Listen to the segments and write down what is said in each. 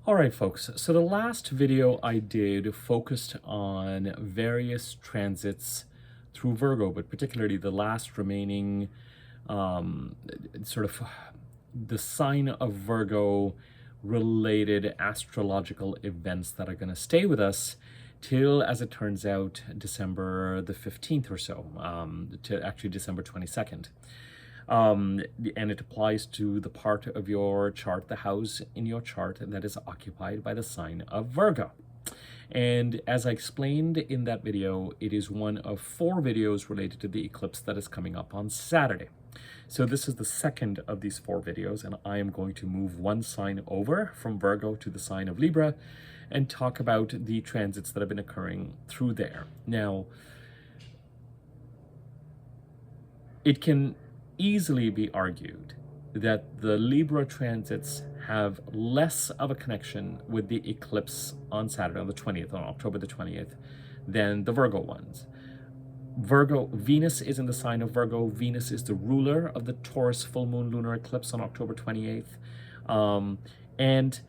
All right, folks. So the last video I did focused on various transits through Virgo, but particularly the last remaining um, sort of the sign of Virgo related astrological events that are going to stay with us till, as it turns out, December the 15th or so, to actually December 22nd. And it applies to the part of your chart, the house in your chart that is occupied by the sign of Virgo. And as I explained in that video, it is one of 4 videos related to the eclipse that is coming up on Saturday. So this is the second of these 4 videos, and I am going to move one sign over from Virgo to the sign of Libra and talk about the transits that have been occurring through there. Now, it can easily be argued that the Libra transits have less of a connection with the eclipse on Saturday, on the 20th, on October the 20th, than the Virgo ones. Venus is in the sign of Virgo. Venus is the ruler of the Taurus full moon lunar eclipse on October 28th. And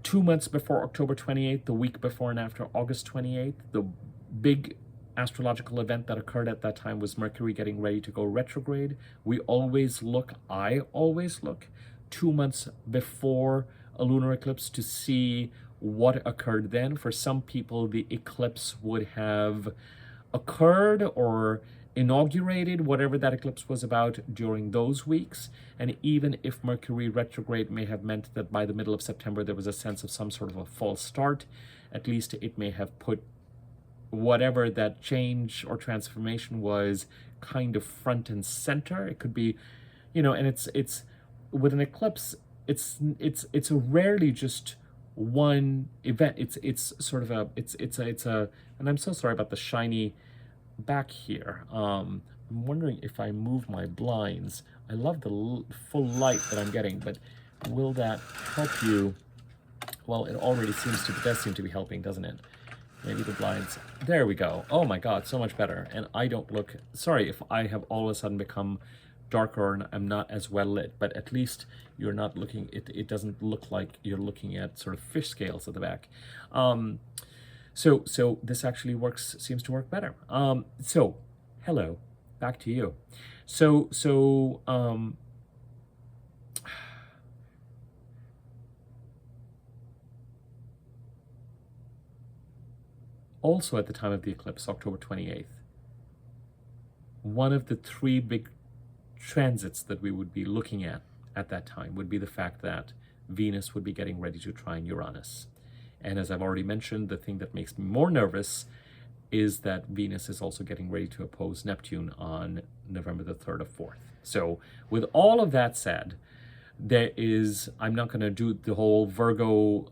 2 months before October 28th, the week before and after August 28th, the big astrological event that occurred at that time was Mercury getting ready to go retrograde. I always look 2 months before a lunar eclipse to see what occurred then. For some people, the eclipse would have occurred or inaugurated whatever that eclipse was about during those weeks. And even if Mercury retrograde may have meant that by the middle of September there was a sense of some sort of a false start, at least it may have put whatever that change or transformation was kind of front and center. It could be, and it's with an eclipse, it's a rarely just one event. It's sort of a, and I'm so sorry about the shiny back here. I'm wondering if I move my blinds. I love the full light that I'm getting, but will that help you? Well, it already does seem to be helping, doesn't it? Maybe the blinds. There we go. Oh my God, so much better. And I don't look, sorry if I have all of a sudden become darker and I'm not as well lit, but at least you're not looking, it doesn't look like you're looking at sort of fish scales at the back. So this actually seems to work better. So hello, back to you. Also at the time of the eclipse, October 28th, one of the 3 big transits that we would be looking at that time would be the fact that Venus would be getting ready to trine Uranus. And as I've already mentioned, the thing that makes me more nervous is that Venus is also getting ready to oppose Neptune on November the 3rd or 4th. So with all of that said, I'm not going to do the whole Virgo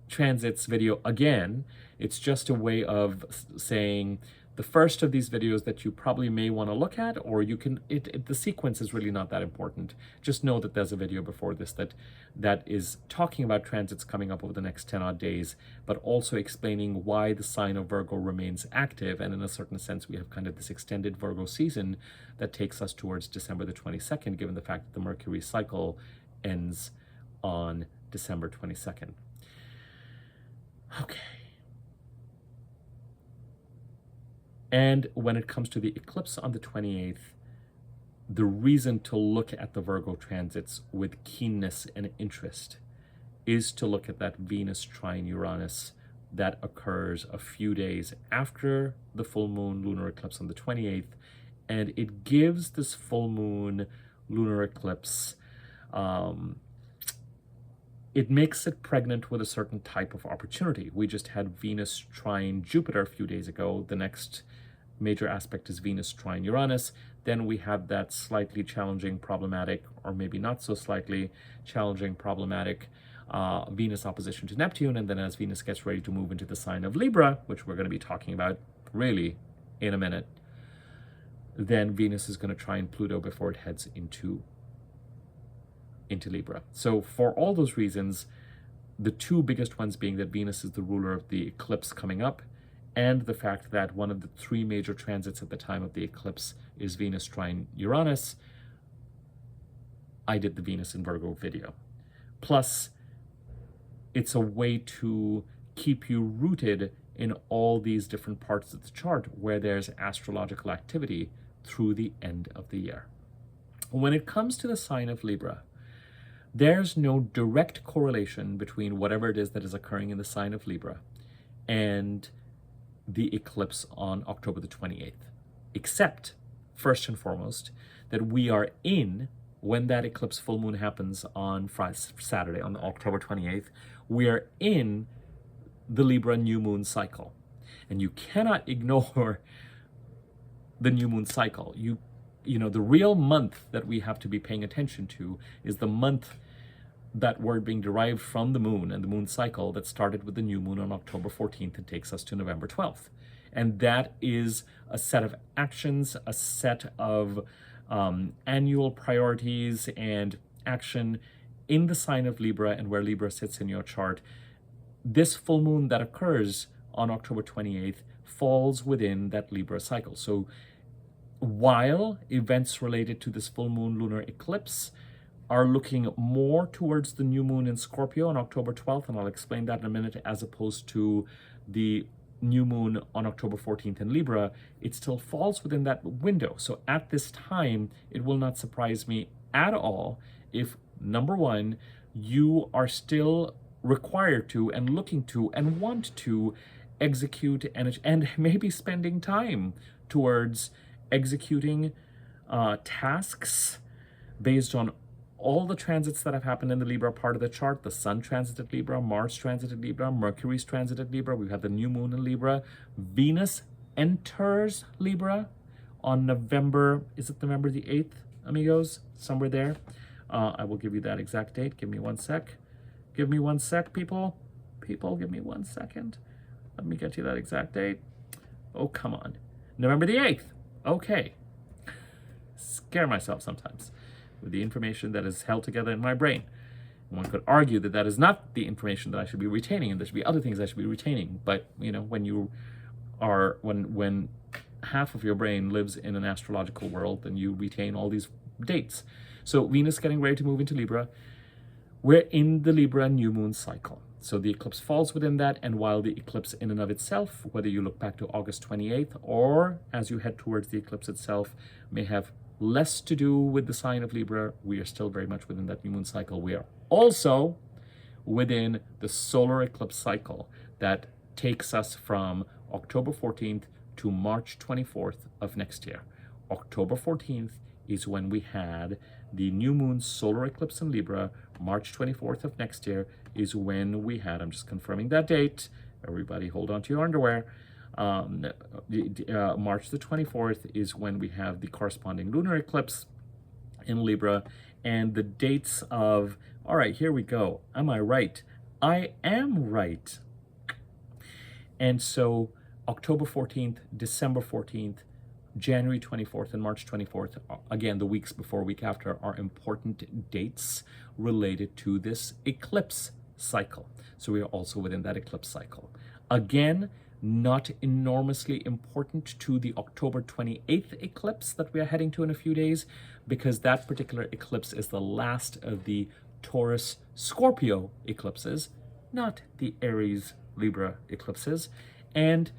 transits video again. It's just a way of saying the first of these videos that you probably may want to look at, or you can, the sequence is really not that important. Just know that there's a video before this that is talking about transits coming up over the next 10 odd days, but also explaining why the sign of Virgo remains active. And in a certain sense, we have kind of this extended Virgo season that takes us towards December the 22nd, given the fact that the Mercury cycle ends on December 22nd. Okay. And when it comes to the eclipse on the 28th, the reason to look at the Virgo transits with keenness and interest is to look at that Venus trine Uranus that occurs a few days after the full moon lunar eclipse on the 28th. And it gives this full moon lunar eclipse, it makes it pregnant with a certain type of opportunity. We just had Venus trine Jupiter a few days ago. The next major aspect is Venus trine Uranus. Then we have that slightly challenging, problematic, or maybe not so slightly challenging, problematic Venus opposition to Neptune. And then as Venus gets ready to move into the sign of Libra, which we're going to be talking about really in a minute, then Venus is going to trine Pluto before it heads into Libra. So for all those reasons, the 2 biggest ones being that Venus is the ruler of the eclipse coming up, and the fact that one of the 3 major transits at the time of the eclipse is Venus trine Uranus, I did the Venus in Virgo video. Plus, it's a way to keep you rooted in all these different parts of the chart where there's astrological activity through the end of the year. When it comes to the sign of Libra, there's no direct correlation between whatever it is that is occurring in the sign of Libra and the eclipse on October the 28th, except, first and foremost, that we are in, when that eclipse full moon happens on Saturday, on October 28th, we are in the Libra new moon cycle. And you cannot ignore the new moon cycle. You know, the real month that we have to be paying attention to is the month that word being derived from the moon and the moon cycle that started with the new moon on October 14th and takes us to November 12th. And that is a set of actions, a set of annual priorities and action in the sign of Libra and where Libra sits in your chart. This full moon that occurs on October 28th falls within that Libra cycle. So while events related to this full moon lunar eclipse are looking more towards the new moon in Scorpio on October 12th, and I'll explain that in a minute, as opposed to the new moon on October 14th in Libra, it still falls within that window. So at this time, it will not surprise me at all if, number one, you are still required to and looking to and want to execute and maybe spending time towards executing tasks based on all the transits that have happened in the Libra part of the chart. The Sun transited Libra, Mars transited Libra, Mercury's transited Libra. We've had the new moon in Libra. Venus enters Libra on November, is it November the 8th, amigos? Somewhere there. I will give you that exact date. Give me 1 sec. Give me 1 sec, people. People, give me 1 second. Let me get you that exact date. Oh, come on. November the 8th. Okay. Scare myself sometimes with the information that is held together in my brain. One could argue that that is not the information that I should be retaining, and there should be other things I should be retaining. But, you know, when you are, when half of your brain lives in an astrological world, then you retain all these dates. So Venus getting ready to move into Libra. We're in the Libra new moon cycle. So the eclipse falls within that, and while the eclipse in and of itself, whether you look back to August 28th or as you head towards the eclipse itself, may have less to do with the sign of Libra, we are still very much within that new moon cycle. We are also within the solar eclipse cycle that takes us from October 14th to March 24th of next year. October 14th is when we had the new moon solar eclipse in Libra. March 24th of next year is when we had, I'm just confirming that date, everybody hold on to your underwear, March the 24th is when we have the corresponding lunar eclipse in Libra. And the dates of, all right, here we go. Am I right? I am right. And so October 14th, December 14th, January 24th and March 24th, again, the weeks before, week after, are important dates related to this eclipse cycle. So we are also within that eclipse cycle. Again, not enormously important to the October 28th eclipse that we are heading to in a few days, because that particular eclipse is the last of the Taurus Scorpio eclipses, not the Aries Libra eclipses. And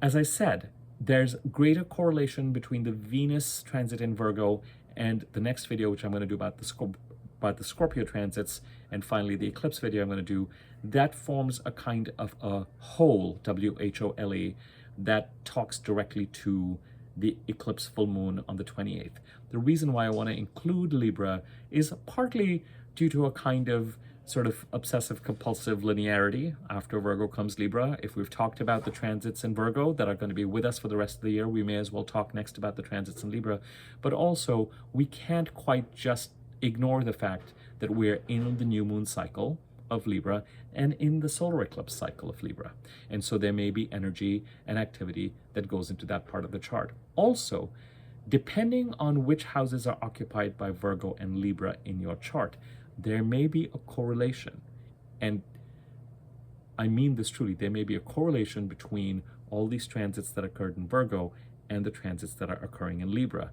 as I said, there's greater correlation between the Venus transit in Virgo and the next video, which I'm going to do about the Scorpio transits, and finally the eclipse video I'm going to do, that forms a kind of a whole, W-H-O-L-E, that talks directly to the eclipse full moon on the 28th. The reason why I want to include Libra is partly due to a kind of sort of obsessive compulsive linearity. After Virgo comes Libra. If we've talked about the transits in Virgo that are going to be with us for the rest of the year, we may as well talk next about the transits in Libra. But also, we can't quite just ignore the fact that we're in the new moon cycle of Libra and in the solar eclipse cycle of Libra. And so there may be energy and activity that goes into that part of the chart. Also, depending on which houses are occupied by Virgo and Libra in your chart, there may be a correlation, and I mean this truly, there may be a correlation between all these transits that occurred in Virgo and the transits that are occurring in Libra.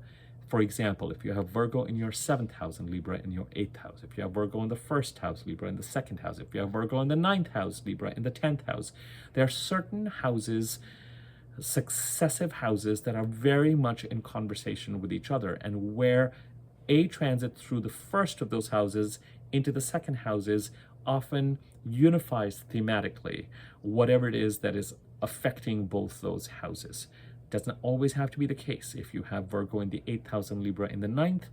For example, if you have Virgo in your 7th house and Libra in your 8th house, if you have Virgo in the 1st house, Libra in the 2nd house, if you have Virgo in the 9th house, Libra in the 10th house, there are certain houses, successive houses, that are very much in conversation with each other, and where a transit through the first of those houses into the second houses often unifies thematically whatever it is that is affecting both those houses. Doesn't always have to be the case. If you have Virgo in the 8th house and Libra in the 9th,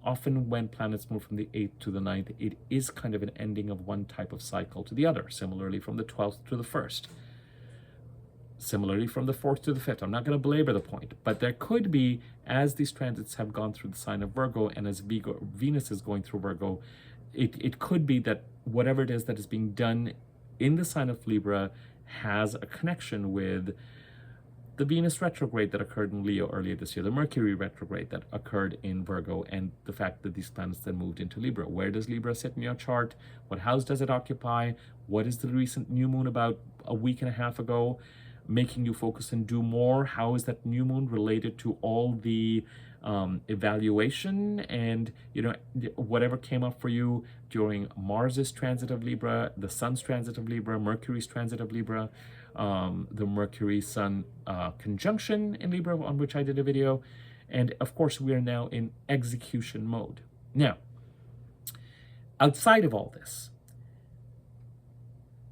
often when planets move from the 8th to the 9th, it is kind of an ending of one type of cycle to the other. Similarly, from the 12th to the 1st. Similarly, from the 4th to the 5th. I'm not going to belabor the point, but there could be, as these transits have gone through the sign of Virgo, and as Venus is going through Virgo, it could be that whatever it is that is being done in the sign of Libra has a connection with the Venus retrograde that occurred in Leo earlier this year, the Mercury retrograde that occurred in Virgo, and the fact that these planets then moved into Libra. Where does Libra sit in your chart? What house does it occupy? What is the recent new moon about a week and a half ago making you focus and do more? How is that new moon related to all the evaluation and, you know, whatever came up for you during Mars's transit of Libra, the Sun's transit of Libra, Mercury's transit of Libra, the Mercury-Sun conjunction in Libra, on which I did a video. And of course, we are now in execution mode. Now, outside of all this,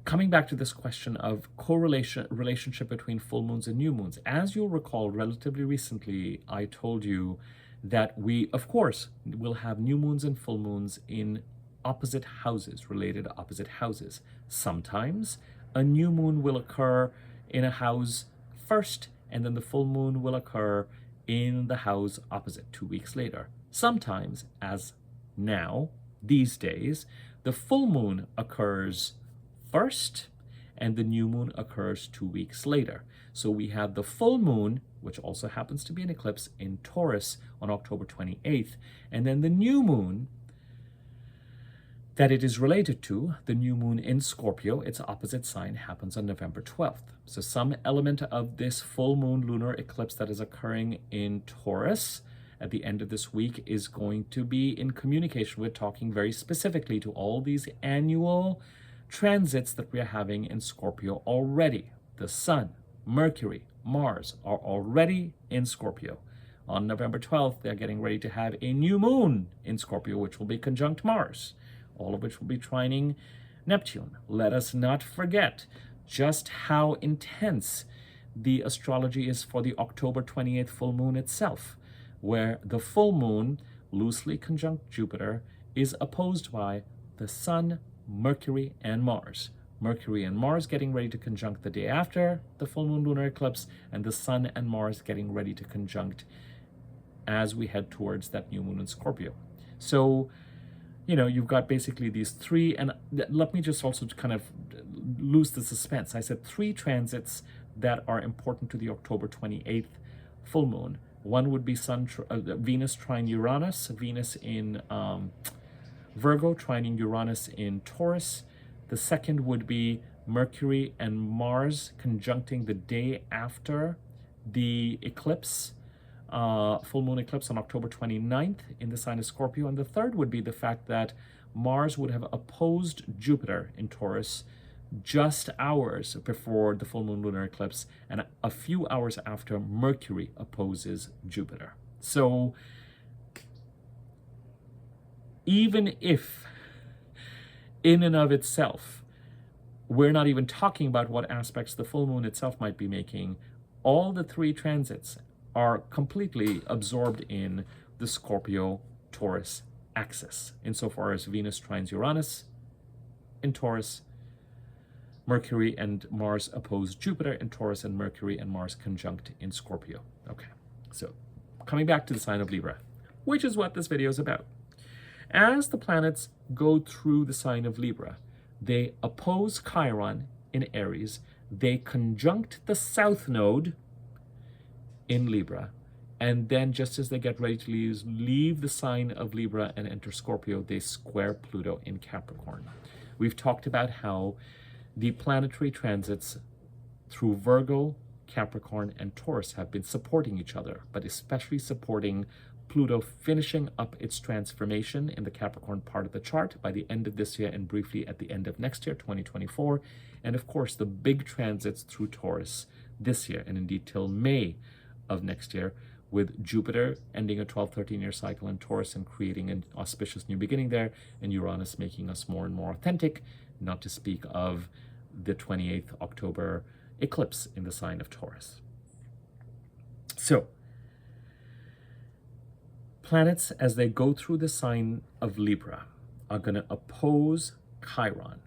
coming back to this question of relationship between full moons and new moons, as you'll recall, relatively recently, I told you that we, of course, will have new moons and full moons in opposite houses, related opposite houses. Sometimes a new moon will occur in a house first, and then the full moon will occur in the house opposite 2 weeks later. Sometimes, as now, these days, the full moon occurs first, and the new moon occurs 2 weeks later. So we have the full moon, which also happens to be an eclipse, in Taurus on October 28th, and then the new moon that it is related to, the new moon in Scorpio, its opposite sign, happens on November 12th. So some element of this full moon lunar eclipse that is occurring in Taurus at the end of this week is going to be in communication with, talking very specifically to all these annual transits that we are having in Scorpio already. The Sun, Mercury, Mars are already in Scorpio. On November 12th, they're getting ready to have a new moon in Scorpio, which will be conjunct Mars, all of which will be trining Neptune. Let us not forget just how intense the astrology is for the October 28th full moon itself, where the full moon, loosely conjunct Jupiter, is opposed by the Sun, Mercury, and Mars. Mercury and Mars getting ready to conjunct the day after the full moon lunar eclipse, and the Sun and Mars getting ready to conjunct as we head towards that new moon in Scorpio. So, you know, you've got basically these three, and let me just also kind of lose the suspense. I said 3 transits that are important to the October 28th full moon. One would be Venus trine Uranus, Venus in Virgo trining Uranus in Taurus. The second would be Mercury and Mars conjuncting the day after the eclipse, full moon eclipse on October 29th in the sign of Scorpio. And the third would be the fact that Mars would have opposed Jupiter in Taurus just hours before the full moon lunar eclipse, and a few hours after Mercury opposes Jupiter. So even if in and of itself we're not even talking about what aspects the full moon itself might be making, all the 3 transits are completely absorbed in the Scorpio-Taurus axis, insofar as Venus trines Uranus in Taurus, Mercury and Mars oppose Jupiter in Taurus, and Mercury and Mars conjunct in Scorpio. Okay, so coming back to the sign of Libra, which is what this video is about. As the planets go through the sign of Libra, they oppose Chiron in Aries, they conjunct the South Node in Libra, and then just as they get ready to leave the sign of Libra and enter Scorpio, they square Pluto in Capricorn. We've talked about how the planetary transits through Virgo, Capricorn, and Taurus have been supporting each other, but especially supporting Pluto finishing up its transformation in the Capricorn part of the chart by the end of this year and briefly at the end of next year, 2024. And of course, the big transits through Taurus this year and indeed till May of next year, with Jupiter ending a 12, 13-year cycle in Taurus and creating an auspicious new beginning there, and Uranus making us more and more authentic, not to speak of the 28th October eclipse in the sign of Taurus. So, planets, as they go through the sign of Libra, are going to oppose Chiron.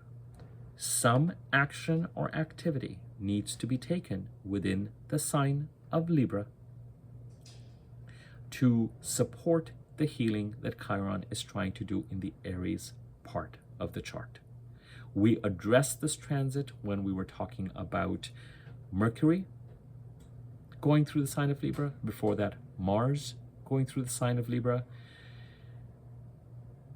Some action or activity needs to be taken within the sign of Libra to support the healing that Chiron is trying to do in the Aries part of the chart. We addressed this transit when we were talking about Mercury going through the sign of Libra. Before that, Mars going through the sign of Libra.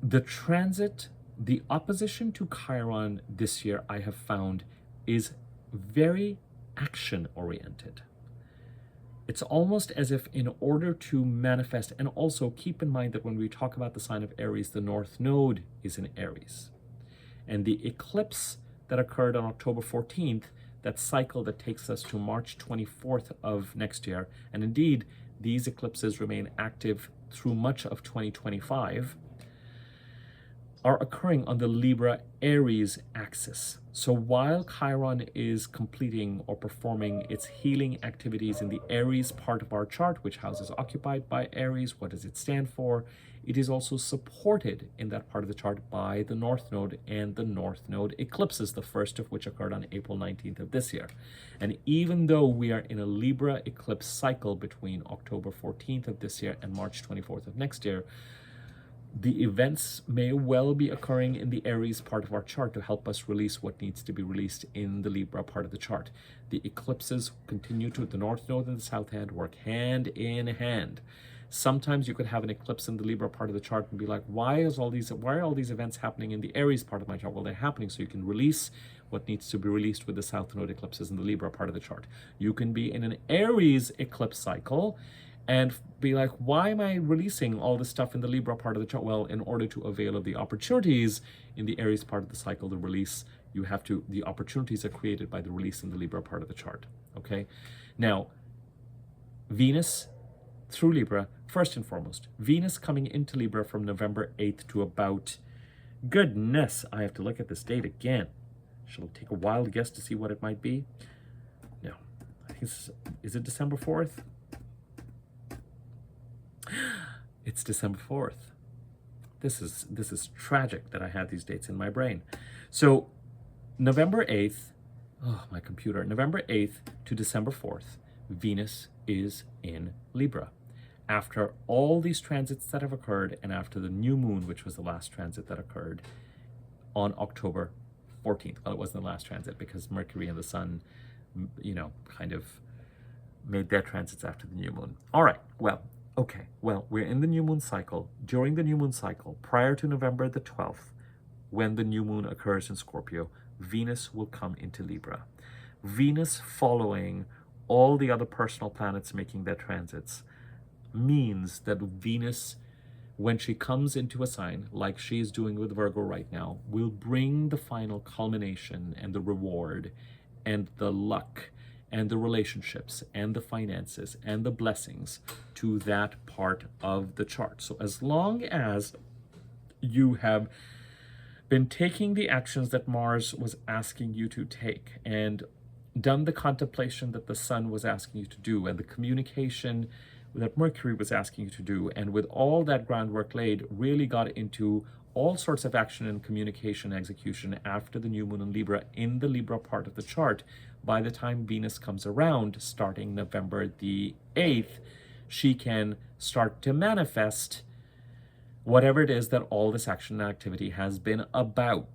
The transit, the opposition to Chiron this year, I have found, is very action-oriented. It's almost as if in order to manifest, and also keep in mind that when we talk about the sign of Aries, the North Node is in Aries. And the eclipse that occurred on October 14th, that cycle that takes us to March 24th of next year, and indeed, these eclipses remain active through much of 2025, are occurring on the Libra-Aries axis. So while Chiron is completing or performing its healing activities in the Aries part of our chart, which house is occupied by Aries, what does it stand for? It is also supported in that part of the chart by the North Node and the North Node eclipses, the first of which occurred on April 19th of this year. And even though we are in a Libra eclipse cycle between October 14th of this year and March 24th of next year, the events may well be occurring in the Aries part of our chart to help us release what needs to be released in the Libra part of the chart. The eclipses continue to, the North Node and the South Hand work hand in hand. Sometimes you could have an eclipse in the Libra part of the chart and be like, why are all these events happening in the Aries part of my chart? Well, they're happening so you can release what needs to be released with the South Node eclipses in the Libra part of the chart. You can be in an Aries eclipse cycle and be like, why am I releasing all this stuff in the Libra part of the chart? Well, in order to avail of the opportunities in the Aries part of the cycle, the release, the opportunities are created by the release in the Libra part of the chart, okay? Now, Venus through Libra, first and foremost, Venus coming into Libra from November 8th to about, goodness, I have to look at this date again. Shall I take a wild guess to see what it might be? No, I think is it December 4th? It's December 4th. This is tragic that I have these dates in my brain. So November 8th, oh, my computer, November 8th to December 4th, Venus is in Libra. After all these transits that have occurred and after the new moon, which was the last transit that occurred on October 14th. Well, it wasn't the last transit because Mercury and the Sun, kind of made their transits after the new moon. All right, well, okay, well, we're in the new moon cycle. During the new moon cycle, prior to November the 12th, when the new moon occurs in Scorpio, Venus will come into Libra. Venus following all the other personal planets making their transits means that Venus, when she comes into a sign, like she's doing with Virgo right now, will bring the final culmination and the reward and the luck and the relationships and the finances and the blessings to that part of the chart. So as long as you have been taking the actions that Mars was asking you to take and done the contemplation that the Sun was asking you to do and the communication that Mercury was asking you to do, and with all that groundwork laid, really got into all sorts of action and communication execution after the new moon in Libra in the Libra part of the chart, by the time Venus comes around, starting November the 8th, she can start to manifest whatever it is that all this action and activity has been about.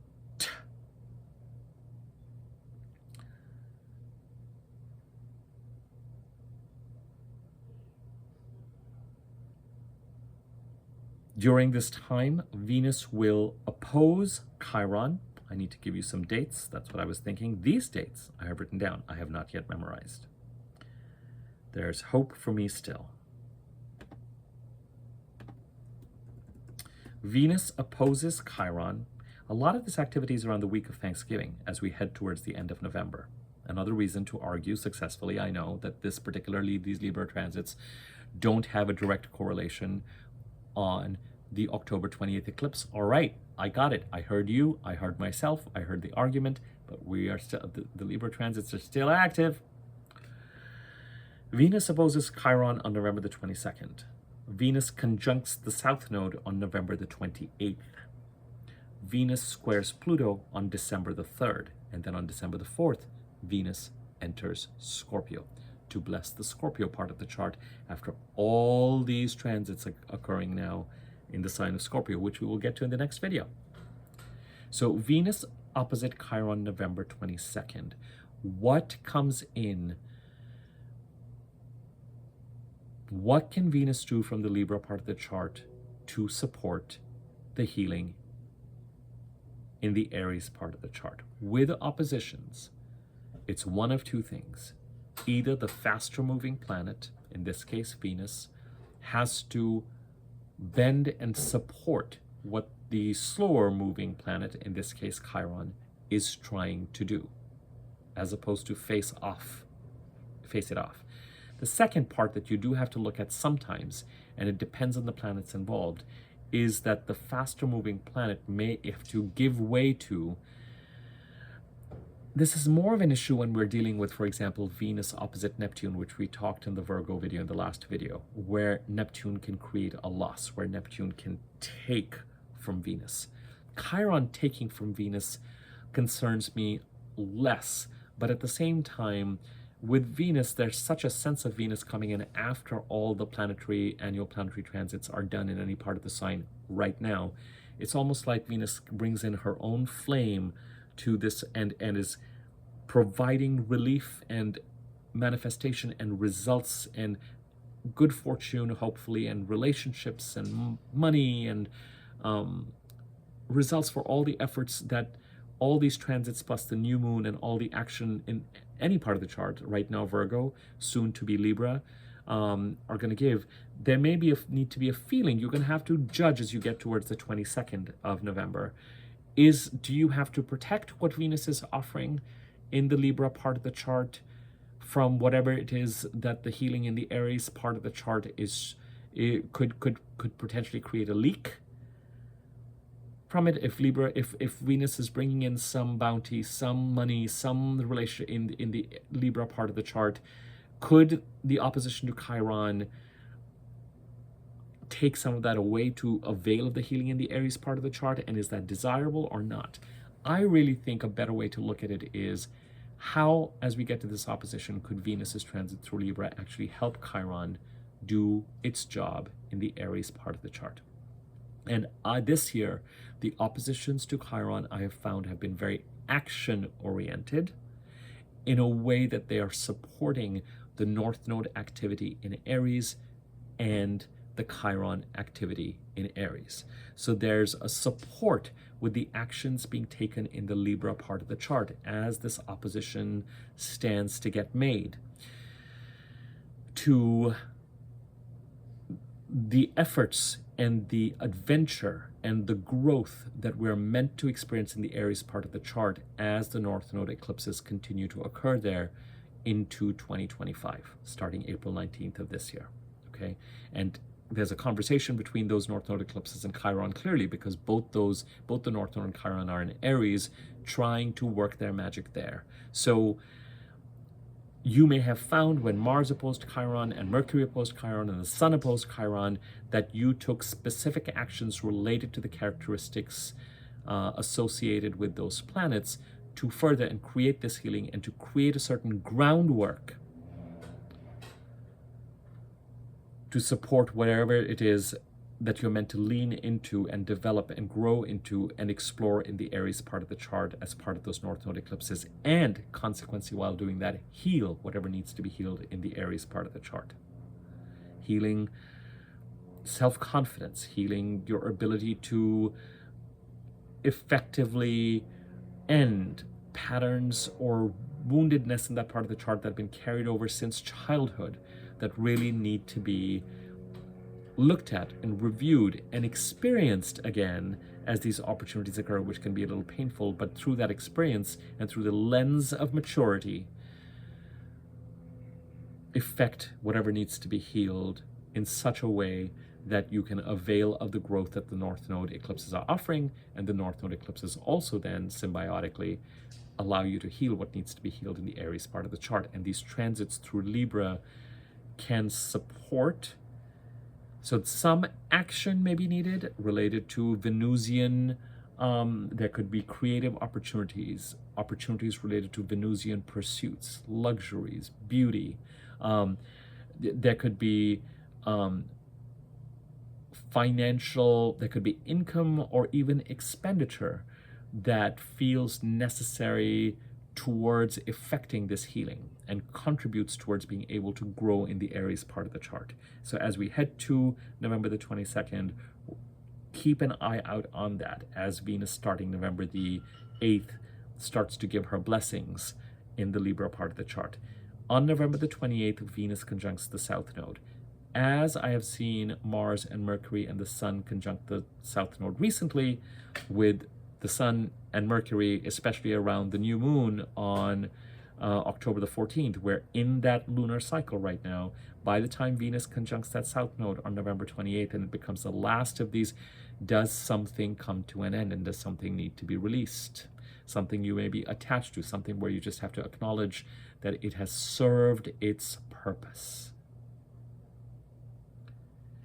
During this time, Venus will oppose Chiron. I need to give you some dates. That's what I was thinking. These dates I have written down. I have not yet memorized. There's hope for me still. Venus opposes Chiron. A lot of this activity is around the week of Thanksgiving as we head towards the end of November. Another reason to argue successfully, I know, that these Libra transits don't have a direct correlation on the October 28th eclipse. All right, I got it. I heard you, I heard myself, I heard the argument, but we are still, the Libra transits are still active. Venus opposes Chiron on November the 22nd. Venus conjuncts the South Node on November the 28th. Venus squares Pluto on December the 3rd. And then on December the 4th, Venus enters Scorpio to bless the Scorpio part of the chart after all these transits occurring now in the sign of Scorpio, which we will get to in the next video. So Venus opposite Chiron November 22nd. What comes in? What can Venus do from the Libra part of the chart to support the healing in the Aries part of the chart? With oppositions, it's one of two things. Either the faster moving planet, in this case Venus, has to bend and support what the slower moving planet, in this case Chiron, is trying to do, as opposed to face it off. The second part that you do have to look at sometimes, and it depends on the planets involved, is that the faster moving planet may have to give way to. This is more of an issue when we're dealing with, for example, Venus opposite Neptune, which we talked in the Virgo video, in the last video, where Neptune can create a loss, where Neptune can take from Venus. Chiron taking from Venus concerns me less, but at the same time, with Venus, there's such a sense of Venus coming in after all the annual planetary transits are done in any part of the sign right now. It's almost like Venus brings in her own flame to this and is providing relief and manifestation and results and good fortune, hopefully, and relationships and money and results for all the efforts that all these transits plus the new moon and all the action in any part of the chart right now, Virgo, soon to be Libra, are going to give. There may be need to be a feeling. You're going to have to judge as you get towards the 22nd of November. Do you have to protect what Venus is offering in the Libra part of the chart from whatever it is that the healing in the Aries part of the chart could potentially create a leak from it? If Venus is bringing in some bounty, some money, some relation in the Libra part of the chart, could the opposition to Chiron take some of that away to avail of the healing in the Aries part of the chart? And is that desirable or not? I really think a better way to look at it is how, as we get to this opposition, could Venus's transit through Libra actually help Chiron do its job in the Aries part of the chart? And this year, the oppositions to Chiron I have found have been very action-oriented in a way that they are supporting the North Node activity in Aries and the Chiron activity in Aries. So there's a support with the actions being taken in the Libra part of the chart as this opposition stands to get made to the efforts and the adventure and the growth that we're meant to experience in the Aries part of the chart as the North Node eclipses continue to occur there into 2025, starting April 19th of this year, okay? And there's a conversation between those North Node eclipses and Chiron, clearly, because both the North Node and Chiron are in Aries, trying to work their magic there. So you may have found when Mars opposed Chiron and Mercury opposed Chiron and the Sun opposed Chiron that you took specific actions related to the characteristics associated with those planets to further and create this healing and to create a certain groundwork to support whatever it is that you're meant to lean into and develop and grow into and explore in the Aries part of the chart as part of those North Node eclipses, and consequently, while doing that, heal whatever needs to be healed in the Aries part of the chart. Healing self-confidence, healing your ability to effectively end patterns or woundedness in that part of the chart that have been carried over since childhood that really need to be looked at and reviewed and experienced again as these opportunities occur, which can be a little painful, but through that experience and through the lens of maturity, effect whatever needs to be healed in such a way that you can avail of the growth that the North Node eclipses are offering, and the North Node eclipses also then symbiotically allow you to heal what needs to be healed in the Aries part of the chart. And these transits through Libra can support, so some action may be needed related to Venusian, there could be creative opportunities related to Venusian pursuits, luxuries, beauty. There could be financial, there could be income or even expenditure that feels necessary towards effecting this healing and contributes towards being able to grow in the Aries part of the chart. So as we head to November the 22nd, keep an eye out on that as Venus, starting November the 8th, starts to give her blessings in the Libra part of the chart. On November the 28th, Venus conjuncts the South Node. As I have seen Mars and Mercury and the Sun conjunct the South Node recently, with the Sun and Mercury, especially around the new moon on October the 14th, we're in that lunar cycle right now. By the time Venus conjuncts that South Node on November 28th, and it becomes the last of these, does something come to an end, and does something need to be released? Something you may be attached to, something where you just have to acknowledge that it has served its purpose.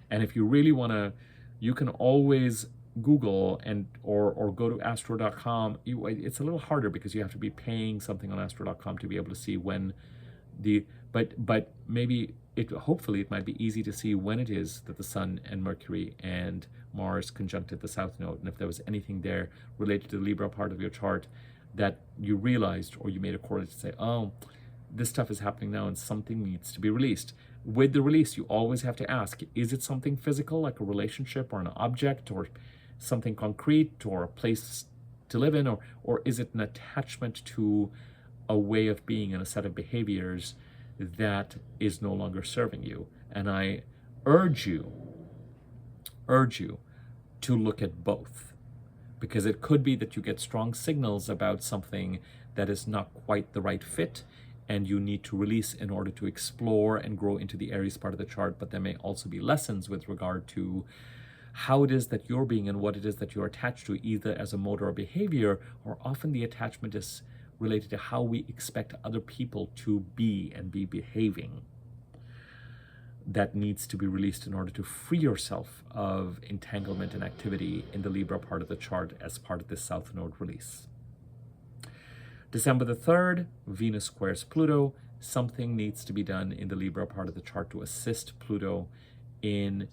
And if you really want to, you can always Google and or go to astro.com. It's a little harder because you have to be paying something on astro.com to be able to see when the, but maybe hopefully it might be easy to see when it is that the Sun and Mercury and Mars conjuncted the South Node, and if there was anything there related to the Libra part of your chart that you realized, or you made a correlation to say, oh, this stuff is happening now and something needs to be released. With the release, you always have to ask, is it something physical, like a relationship or an object or something concrete or a place to live in, or is it an attachment to a way of being and a set of behaviors that is no longer serving you? And I urge you to look at both, because it could be that you get strong signals about something that is not quite the right fit, and you need to release in order to explore and grow into the Aries part of the chart. But there may also be lessons with regard to how it is that you're being and what it is that you're attached to, either as a mode or a behavior, or often the attachment is related to how we expect other people to be and be behaving. That needs to be released in order to free yourself of entanglement and activity in the Libra part of the chart as part of this South Node release. December the 3rd, Venus squares Pluto. Something needs to be done in the Libra part of the chart to assist Pluto in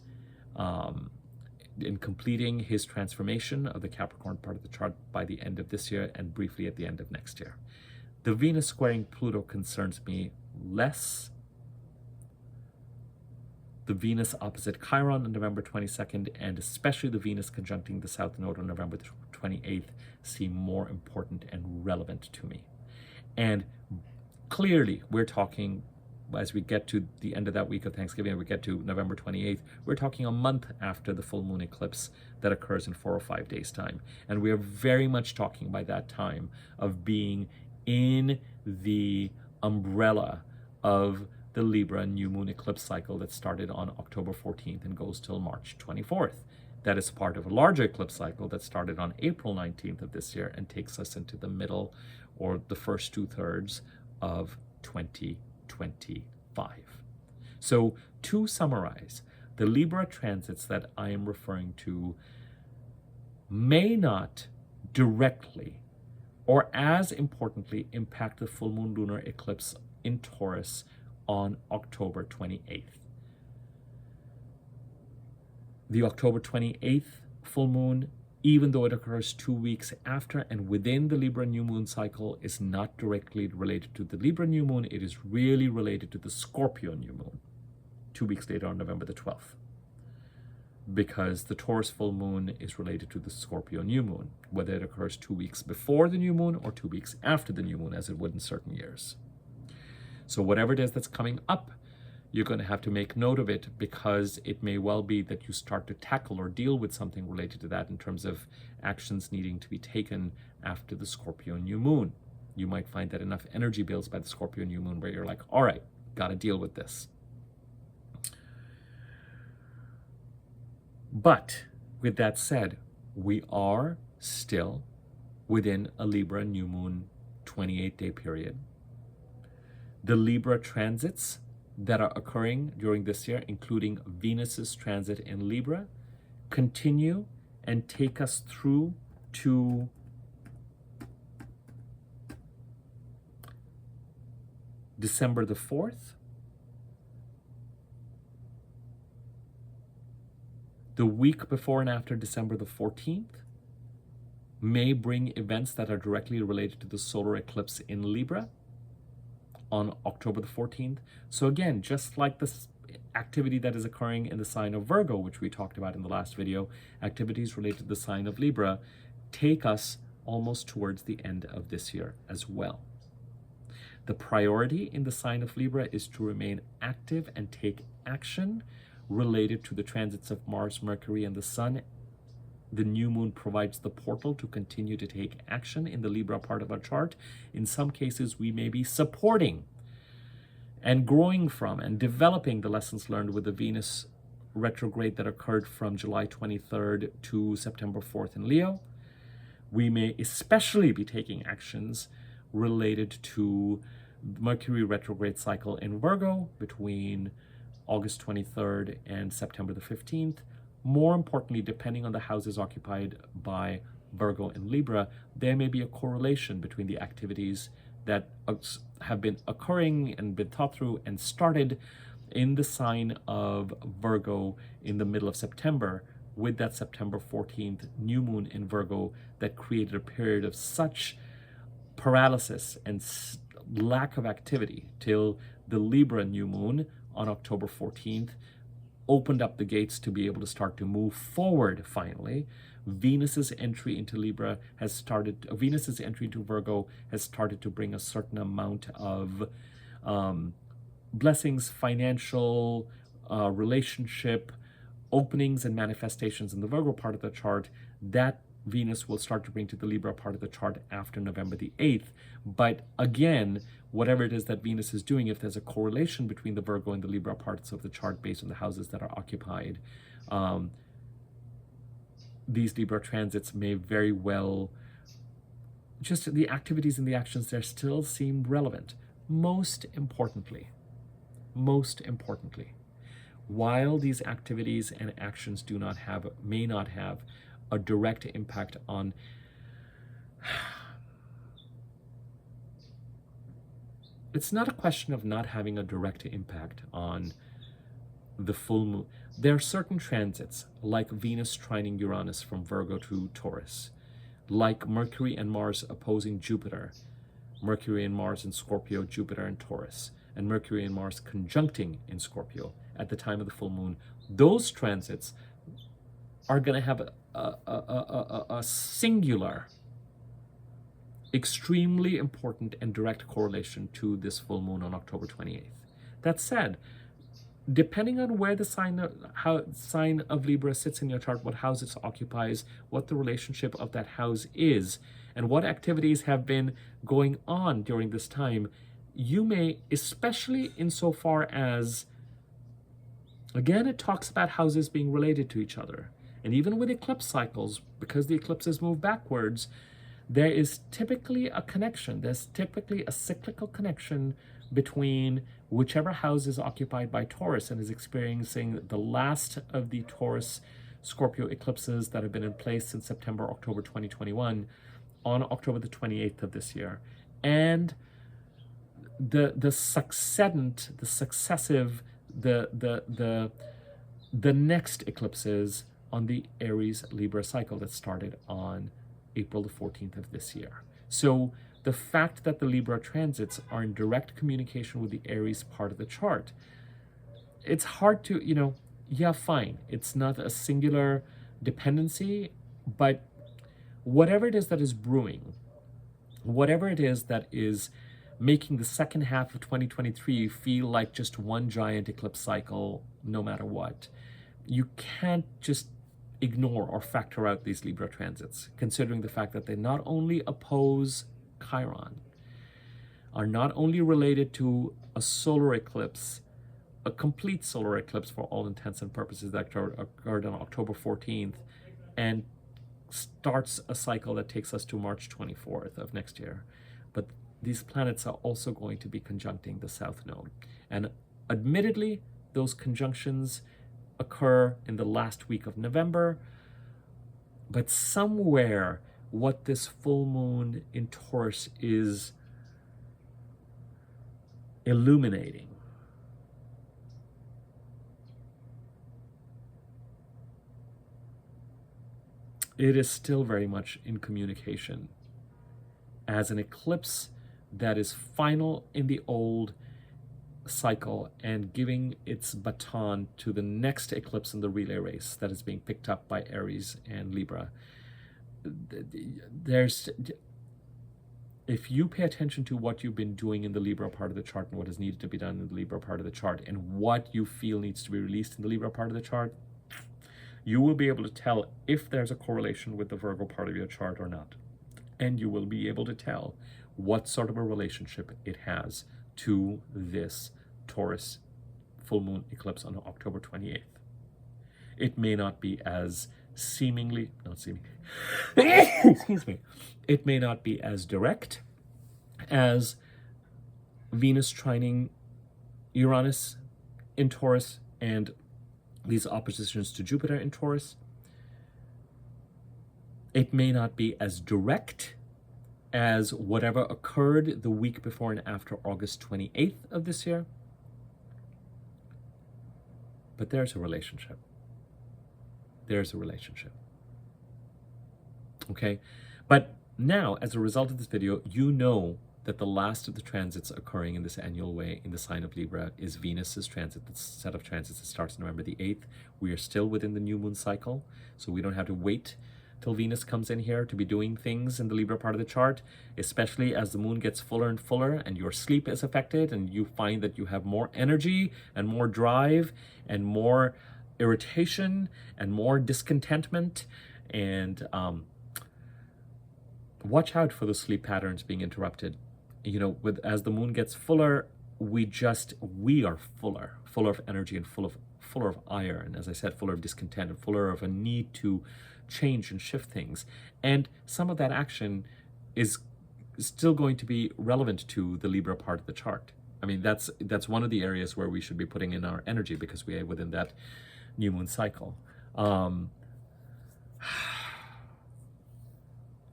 completing his transformation of the Capricorn part of the chart by the end of this year and briefly at the end of next year. The Venus squaring Pluto concerns me less. The Venus opposite Chiron on November 22nd, and especially the Venus conjuncting the South Node on November 28th, seem more important and relevant to me. And clearly, we're talking, as we get to the end of that week of Thanksgiving, and we get to November 28th, we're talking a month after the full moon eclipse that occurs in 4 or 5 days' time. And we are very much talking by that time of being in the umbrella of the Libra new moon eclipse cycle that started on October 14th and goes till March 24th. That is part of a larger eclipse cycle that started on April 19th of this year and takes us into the middle or the first 2/3 of 2025. So to summarize, the Libra transits that I am referring to may not directly or as importantly impact the full moon lunar eclipse in Taurus on October 28th. The October 28th full moon, even though it occurs 2 weeks after and within the Libra new moon cycle, is not directly related to the Libra new moon. It is really related to the Scorpio new moon, 2 weeks later on November the 12th. Because the Taurus full moon is related to the Scorpio new moon, whether it occurs 2 weeks before the new moon or 2 weeks after the new moon, as it would in certain years. So whatever it is that's coming up, you're going to have to make note of it, because it may well be that you start to tackle or deal with something related to that in terms of actions needing to be taken after the Scorpio new moon. You might find that enough energy builds by the Scorpio new moon where you're like, all right, got to deal with this. But with that said, we are still within a Libra new moon 28-day period. The Libra transits that are occurring during this year, including Venus's transit in Libra, continue and take us through to December the 4th. The week before and after December the 14th may bring events that are directly related to the solar eclipse in Libra on October the 14th. So again, just like this activity that is occurring in the sign of Virgo, which we talked about in the last video, activities related to the sign of Libra take us almost towards the end of this year as well. The priority in the sign of Libra is to remain active and take action related to the transits of Mars, Mercury, and the Sun. The new moon provides the portal to continue to take action in the Libra part of our chart. In some cases, we may be supporting and growing from and developing the lessons learned with the Venus retrograde that occurred from July 23rd to September 4th in Leo. We may especially be taking actions related to Mercury retrograde cycle in Virgo between August 23rd and September the 15th. More importantly, depending on the houses occupied by Virgo and Libra, there may be a correlation between the activities that have been occurring and been thought through and started in the sign of Virgo in the middle of September, with that September 14th new moon in Virgo that created a period of such paralysis and lack of activity till the Libra new moon on October 14th opened up the gates to be able to start to move forward finally. Venus's entry into Libra has started, Venus's entry into Virgo has started to bring a certain amount of blessings, financial, relationship, openings and manifestations in the Virgo part of the chart that Venus will start to bring to the Libra part of the chart after November the 8th. But again, whatever it is that Venus is doing, if there's a correlation between the Virgo and the Libra parts of the chart based on the houses that are occupied, these Libra transits may very well, just the activities and the actions there still seem relevant. Most importantly, while these activities and actions may not have a direct impact on it's not a question of not having a direct impact on the full moon. There are certain transits, like Venus trining Uranus from Virgo to Taurus, like Mercury and Mars opposing Jupiter, Mercury and Mars in Scorpio, Jupiter in Taurus, and Mercury and Mars conjuncting in Scorpio at the time of the full moon. Those transits are going to have a singular, extremely important and direct correlation to this full moon on October 28th. That said, depending on where the sign of Libra sits in your chart, what house it occupies, what the relationship of that house is, and what activities have been going on during this time, you may, especially insofar as, again, it talks about houses being related to each other. And even with eclipse cycles, because the eclipses move backwards, there is typically a connection. There's typically a cyclical connection between whichever house is occupied by Taurus and is experiencing the last of the Taurus Scorpio eclipses that have been in place since September, October 2021, on October the 28th of this year. And the next eclipses on the Aries Libra cycle that started on April the 14th of this year. So the fact that the Libra transits are in direct communication with the Aries part of the chart, it's hard to, yeah, fine. It's not a singular dependency, but whatever it is that is brewing, whatever it is that is making the second half of 2023 feel like just one giant eclipse cycle no matter what. You can't just ignore or factor out these Libra transits, considering the fact that they not only oppose Chiron, are not only related to a solar eclipse, a complete solar eclipse for all intents and purposes that occurred on October 14th, and starts a cycle that takes us to March 24th of next year. But these planets are also going to be conjuncting the South Node. And admittedly, those conjunctions occur in the last week of November, but somewhere what this full moon in Taurus is illuminating it is still very much in communication as an eclipse that is final in the old cycle and giving its baton to the next eclipse in the relay race that is being picked up by Aries and Libra. If you pay attention to what you've been doing in the Libra part of the chart and what is needed to be done in the Libra part of the chart and what you feel needs to be released in the Libra part of the chart, you will be able to tell if there's a correlation with the Virgo part of your chart or not. And you will be able to tell what sort of a relationship it has to this Taurus full moon eclipse on October 28th. It may not be as excuse me, it may not be as direct as Venus trining Uranus in Taurus and these oppositions to Jupiter in Taurus. It may not be as direct as whatever occurred the week before and after August 28th of this year. But there's a relationship. There's a relationship. Okay? But now, as a result of this video, you know that the last of the transits occurring in this annual way in the sign of Libra is Venus's transit, the set of transits that starts November the 8th. We are still within the new moon cycle, so we don't have to wait till Venus comes in here to be doing things in the Libra part of the chart, especially as the moon gets fuller and fuller and your sleep is affected and you find that you have more energy and more drive and more irritation and more discontentment. And watch out for the sleep patterns being interrupted. You know, as the moon gets fuller, we are fuller of energy and fuller of ire, and as I said, fuller of discontent and fuller of a need to change and shift things. And some of that action is still going to be relevant to the Libra part of the chart. I mean, that's one of the areas where we should be putting in our energy because we are within that new moon cycle.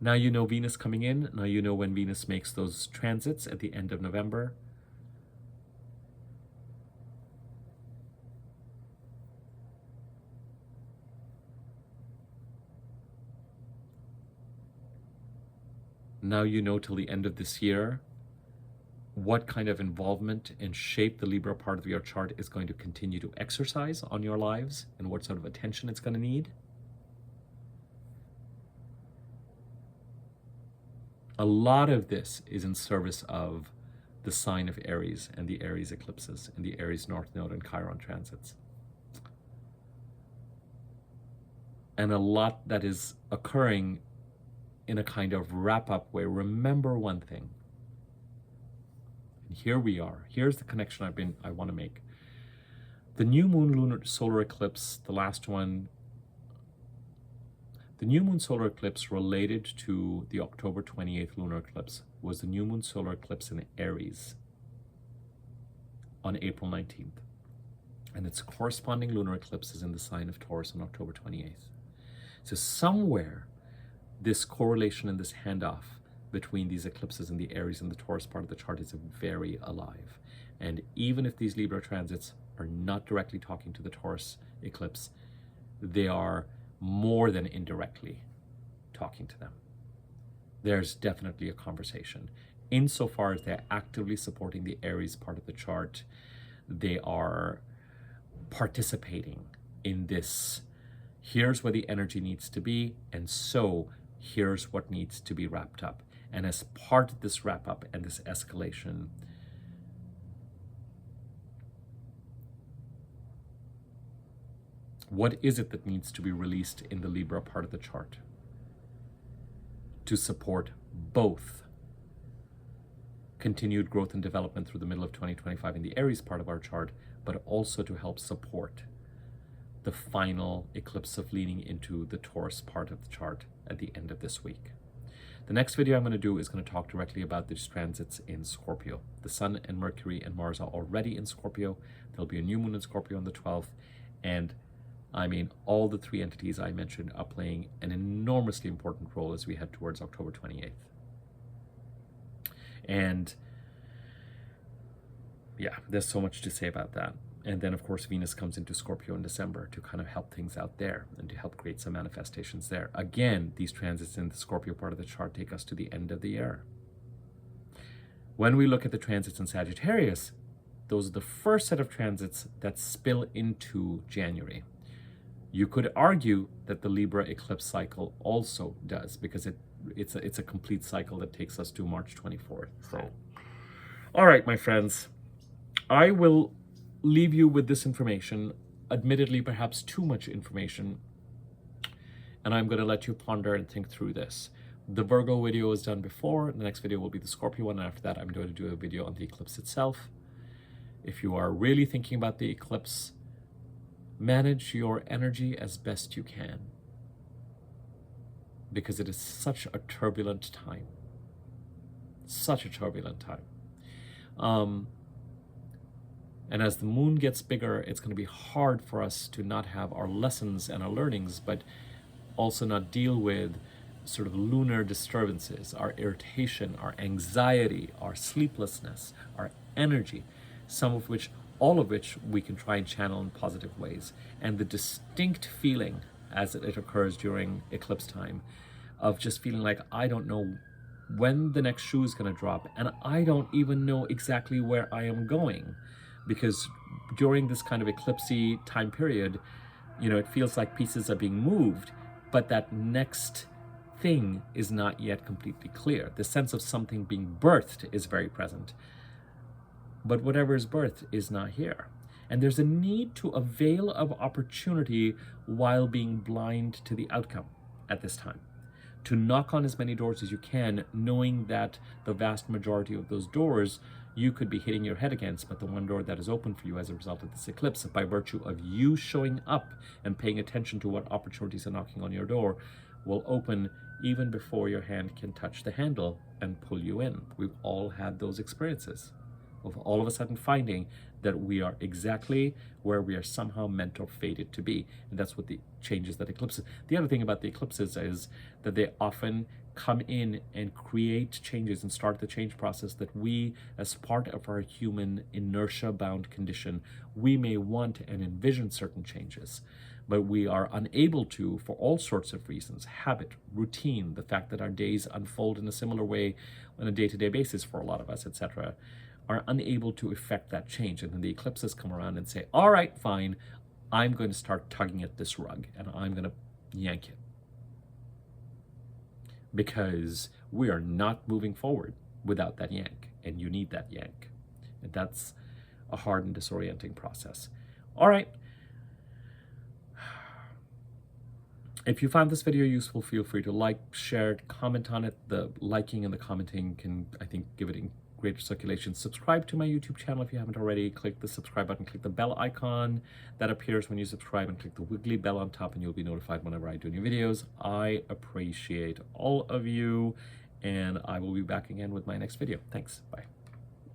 Now you know Venus coming in. Now you know when Venus makes those transits at the end of November. Now you know till the end of this year what kind of involvement and shape the Libra part of your chart is going to continue to exercise on your lives and what sort of attention it's going to need. A lot of this is in service of the sign of Aries and the Aries eclipses and the Aries North Node and Chiron transits. And a lot that is occurring in a kind of wrap-up way. Remember one thing. And here we are. Here's the connection I want to make. The new moon lunar solar eclipse, the last one, the new moon solar eclipse related to the October 28th lunar eclipse was the new moon solar eclipse in Aries on April 19th. And its corresponding lunar eclipse is in the sign of Taurus on October 28th. So somewhere, this correlation and this handoff between these eclipses and the Aries and the Taurus part of the chart is very alive. And even if these Libra transits are not directly talking to the Taurus eclipse, they are more than indirectly talking to them. There's definitely a conversation. Insofar as they're actively supporting the Aries part of the chart, they are participating in this. Here's where the energy needs to be, and so here's what needs to be wrapped up. And as part of this wrap up and this escalation, what is it that needs to be released in the Libra part of the chart to support both continued growth and development through the middle of 2025 in the Aries part of our chart, but also to help support the final eclipse of leaning into the Taurus part of the chart at the end of this week. The next video I'm going to do is going to talk directly about these transits in Scorpio. The Sun and Mercury and Mars are already in Scorpio. There'll be a new moon in Scorpio on the 12th. And I mean, all the three entities I mentioned are playing an enormously important role as we head towards October 28th. And yeah, there's so much to say about that. And then, of course, Venus comes into Scorpio in December to kind of help things out there and to help create some manifestations there. Again, these transits in the Scorpio part of the chart take us to the end of the year. When we look at the transits in Sagittarius, those are the first set of transits that spill into January. You could argue that the Libra eclipse cycle also does, because it's a complete cycle that takes us to March 24th. So, all right, my friends, I will leave you with this information, admittedly perhaps too much information, and I'm going to let you ponder and think through this. The Virgo video was done before. The next video will be the Scorpio one, and after that I'm going to do a video on the eclipse itself. If you are really thinking about the eclipse, manage your energy as best you can, because it is such a turbulent time. Such a turbulent time. And as the moon gets bigger, it's going to be hard for us to not have our lessons and our learnings, but also not deal with sort of lunar disturbances, our irritation, our anxiety, our sleeplessness, our energy, all of which we can try and channel in positive ways. And the distinct feeling as it occurs during eclipse time of just feeling like, I don't know when the next shoe is going to drop, and I don't even know exactly where I am going. Because during this kind of eclipsey time period, it feels like pieces are being moved, but that next thing is not yet completely clear. The sense of something being birthed is very present, but whatever is birthed is not here. And there's a need to avail of opportunity while being blind to the outcome at this time. To knock on as many doors as you can, knowing that the vast majority of those doors you could be hitting your head against, but the one door that is open for you as a result of this eclipse, by virtue of you showing up and paying attention to what opportunities are knocking on your door, will open even before your hand can touch the handle and pull you in. We've all had those experiences of all of a sudden finding that we are exactly where we are somehow meant or fated to be. And that's what the changes that eclipses. The other thing about the eclipses is that they often come in and create changes and start the change process that we, as part of our human inertia-bound condition, we may want and envision certain changes, but we are unable to for all sorts of reasons. Habit, routine, the fact that our days unfold in a similar way on a day-to-day basis for a lot of us, etc., are unable to effect that change. And then the eclipses come around and say, all right, fine, I'm going to start tugging at this rug and I'm going to yank it. Because we are not moving forward without that yank, and you need that yank. And that's a hard and disorienting process. All right. If you found this video useful, feel free to like, share it, comment on it. The liking and the commenting can, I think, give it greater circulation. Subscribe to my YouTube channel if you haven't already. Click the subscribe button, click the bell icon that appears when you subscribe, and click the wiggly bell on top, and you'll be notified whenever I do new videos. I appreciate all of you, and I will be back again with my next video. Thanks. Bye.